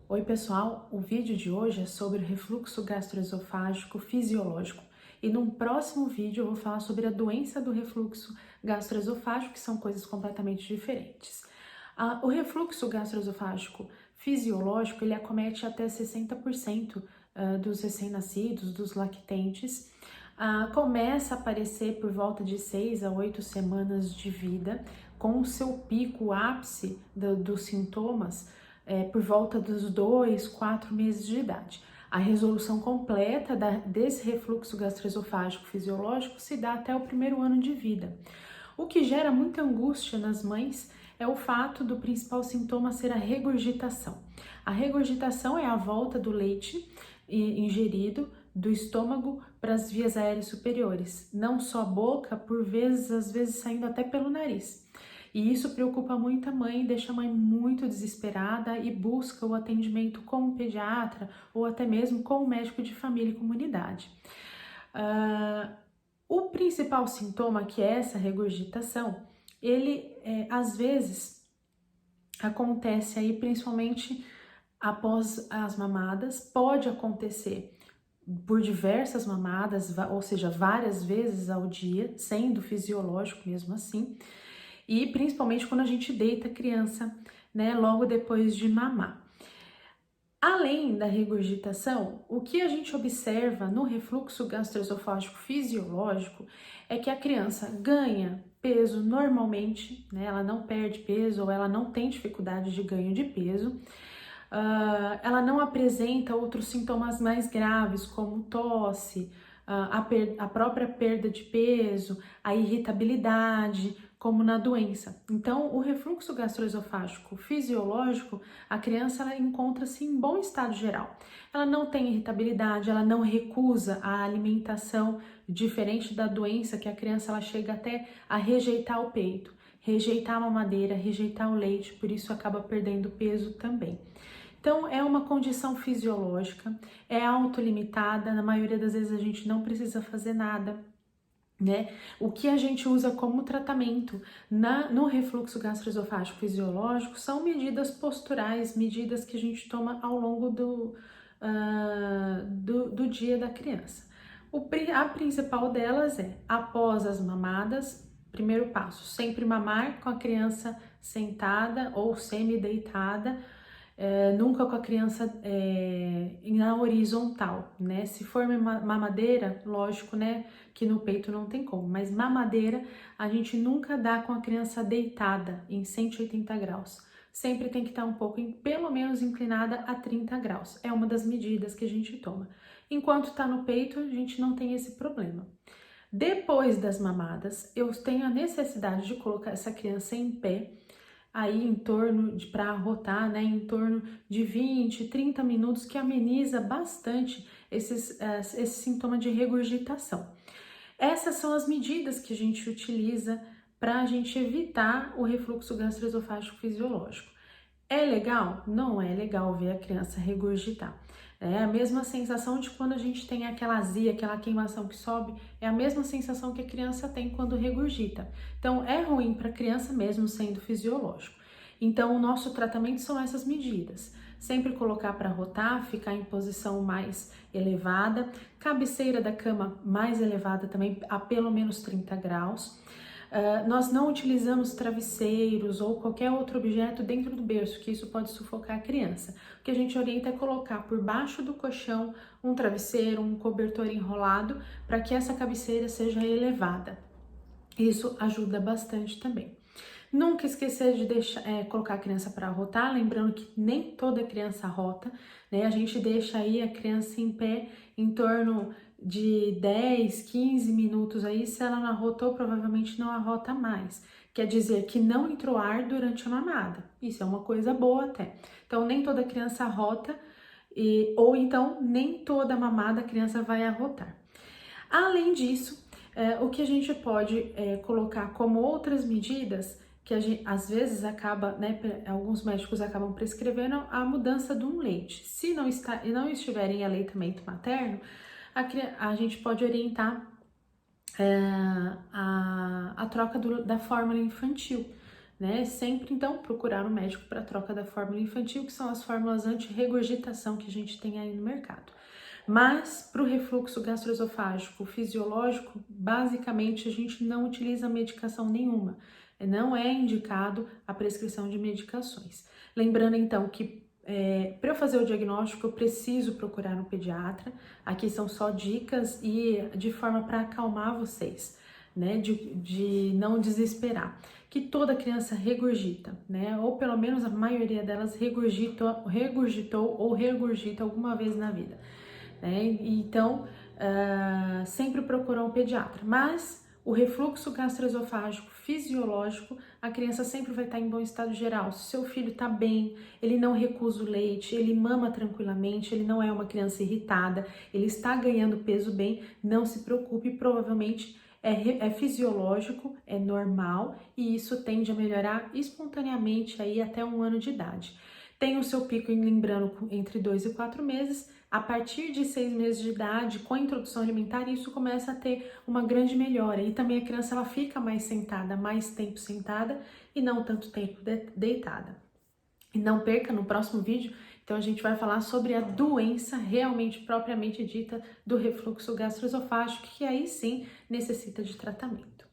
Oi pessoal, o vídeo de hoje é sobre o refluxo gastroesofágico fisiológico e num próximo vídeo eu vou falar sobre a doença do refluxo gastroesofágico, que são coisas completamente diferentes. O refluxo gastroesofágico fisiológico, ele acomete até 60% dos recém-nascidos, dos lactentes. Começa a aparecer por volta de 6 a 8 semanas de vida, com o seu pico, o ápice dos sintomas, por volta dos 2, 4 meses de idade. A resolução completa desse refluxo gastroesofágico fisiológico se dá até o primeiro ano de vida. O que gera muita angústia nas mães é o fato do principal sintoma ser a regurgitação. A regurgitação é a volta do leite ingerido do estômago para as vias aéreas superiores, não só a boca, por vezes, às vezes saindo até pelo nariz. E isso preocupa muito a mãe, deixa a mãe muito desesperada e busca o atendimento com o pediatra ou até mesmo com o médico de família e comunidade. O principal sintoma, que é essa regurgitação, ele às vezes acontece aí principalmente após as mamadas, pode acontecer por diversas mamadas, ou seja, várias vezes ao dia, sendo fisiológico mesmo assim, e principalmente quando a gente deita a criança, né, logo depois de mamar. Além da regurgitação, o que a gente observa no refluxo gastroesofágico fisiológico é que a criança ganha peso normalmente, né, ela não perde peso ou ela não tem dificuldade de ganho de peso. Ela não apresenta outros sintomas mais graves, como tosse, a própria perda de peso, a irritabilidade, como na doença. Então, o refluxo gastroesofágico fisiológico, a criança ela encontra-se em bom estado geral. Ela não tem irritabilidade, ela não recusa a alimentação, diferente da doença que a criança ela chega até a rejeitar o peito, rejeitar a mamadeira, rejeitar o leite, por isso acaba perdendo peso também. Então, é uma condição fisiológica, é autolimitada, na maioria das vezes a gente não precisa fazer nada, né? O que a gente usa como tratamento no refluxo gastroesofágico fisiológico são medidas posturais, medidas que a gente toma ao longo do dia da criança. A principal delas é, após as mamadas, primeiro passo, sempre mamar com a criança sentada ou semi-deitada, nunca com a criança na horizontal, né? Se for mamadeira, lógico, né, que no peito não tem como, mas mamadeira a gente nunca dá com a criança deitada em 180 graus. Sempre tem que estar um pouco, pelo menos inclinada a 30 graus. É uma das medidas que a gente toma. Enquanto está no peito, a gente não tem esse problema. Depois das mamadas, eu tenho a necessidade de colocar essa criança em pé, aí em torno de, para arrotar, né, em torno de 20, 30 minutos, que ameniza bastante esse sintoma de regurgitação. Essas são as medidas que a gente utiliza para a gente evitar o refluxo gastroesofágico fisiológico. É legal? Não é legal ver a criança regurgitar. É a mesma sensação de quando a gente tem aquela azia, aquela queimação que sobe, é a mesma sensação que a criança tem quando regurgita. Então, é ruim para a criança mesmo sendo fisiológico. Então, o nosso tratamento são essas medidas. Sempre colocar para rotar, ficar em posição mais elevada, cabeceira da cama mais elevada também, a pelo menos 30 graus. Nós não utilizamos travesseiros ou qualquer outro objeto dentro do berço, que isso pode sufocar a criança. O que a gente orienta é colocar por baixo do colchão um travesseiro, um cobertor enrolado, para que essa cabeceira seja elevada. Isso ajuda bastante também. Nunca esquecer de colocar a criança para arrotar, lembrando que nem toda criança arrota, né? A gente deixa aí a criança em pé em torno de 10, 15 minutos aí, se ela não arrotou, provavelmente não arrota mais. Quer dizer que não entrou ar durante a mamada. Isso é uma coisa boa até. Então, nem toda criança arrota, ou então nem toda mamada a criança vai arrotar. Além disso, o que a gente pode colocar como outras medidas que a gente, às vezes acaba, né, alguns médicos acabam prescrevendo a mudança de um leite. Se não estiver em aleitamento materno, a gente pode orientar a troca da fórmula infantil, né? Sempre, então, procurar um médico para troca da fórmula infantil, que são as fórmulas anti-regurgitação que a gente tem aí no mercado. Mas, para o refluxo gastroesofágico fisiológico, basicamente a gente não utiliza medicação nenhuma. Não é indicado a prescrição de medicações. Lembrando, então, que para eu fazer o diagnóstico, eu preciso procurar um pediatra. Aqui são só dicas e de forma para acalmar vocês, né? De não desesperar. Que toda criança regurgita, né? Ou pelo menos a maioria delas regurgitou ou regurgita alguma vez na vida, né? Então, sempre procurar um pediatra. Mas o refluxo gastroesofágico fisiológico, a criança sempre vai estar em bom estado geral. Se seu filho está bem, ele não recusa o leite, ele mama tranquilamente, ele não é uma criança irritada, ele está ganhando peso bem, não se preocupe, provavelmente é fisiológico, é normal e isso tende a melhorar espontaneamente aí até 1 ano de idade. Tem o seu pico, lembrando, entre 2 e 4 meses. A partir de 6 meses de idade, com a introdução alimentar, isso começa a ter uma grande melhora. E também a criança ela fica mais sentada, mais tempo sentada e não tanto tempo deitada. E não perca no próximo vídeo, então a gente vai falar sobre a doença realmente propriamente dita do refluxo gastroesofágico, que aí sim necessita de tratamento.